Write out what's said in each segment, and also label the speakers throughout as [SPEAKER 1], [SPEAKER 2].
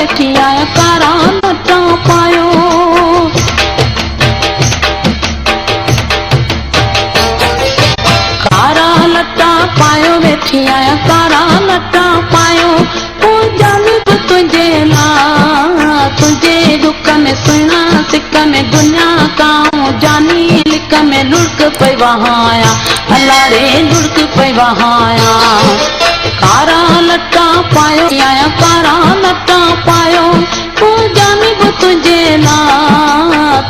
[SPEAKER 1] वेठी आया कारा लटा पायो। कारा लटा पायो वेठी आया कारा लटा पायो। ओ जानब तुझे ला तुझे दुख में सुना सिक में दुनिया काऊं जानी लिक में लुढ़क पे वहाया अलारे लुढ़क पे वहाया। कारा लटा पायो आया कारा लटा पायो। ओ जानब तुझे ला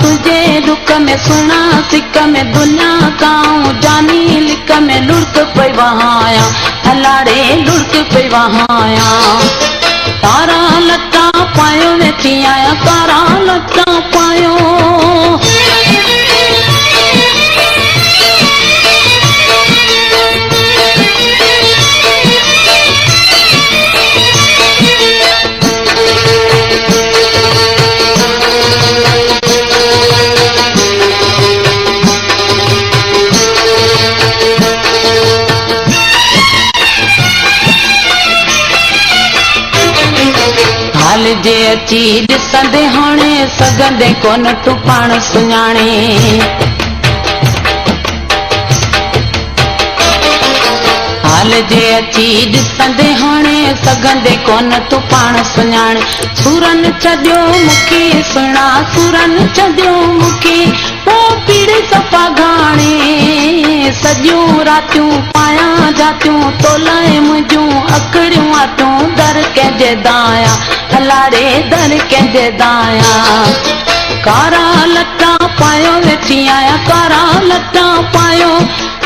[SPEAKER 1] तुझे दुख में सुना सिक में दुनिया काऊं जानी लिक में लुढ़क पे वहाया अलारे लुढ़क पे वहाया। कारा लटा पायो वेठी आया कारा लटा पायो। हाल जे अची ॾिसंदे हाणे सघंदे कोन तूं पाण सुञाणे। हाल जे अची ॾिसंदे हाणे सघंदे कोन तूं पाण सुञाणे। सुरन छॾियो मूंखे सुहिणा सुरन छॾियो मूंखे ओ पीड़ सफ़ा घाणे। सॼियूं रातियूं पायां जातियूं तोलाए मुंहिंजूं अखड़ियूं आटियूं दर कंहिंजे दाया अलारे दर कंहिंजे दाया। कारा लटा पायो वेठी आया कारा लटा पायो।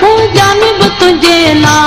[SPEAKER 1] ओ जानब तुझे ला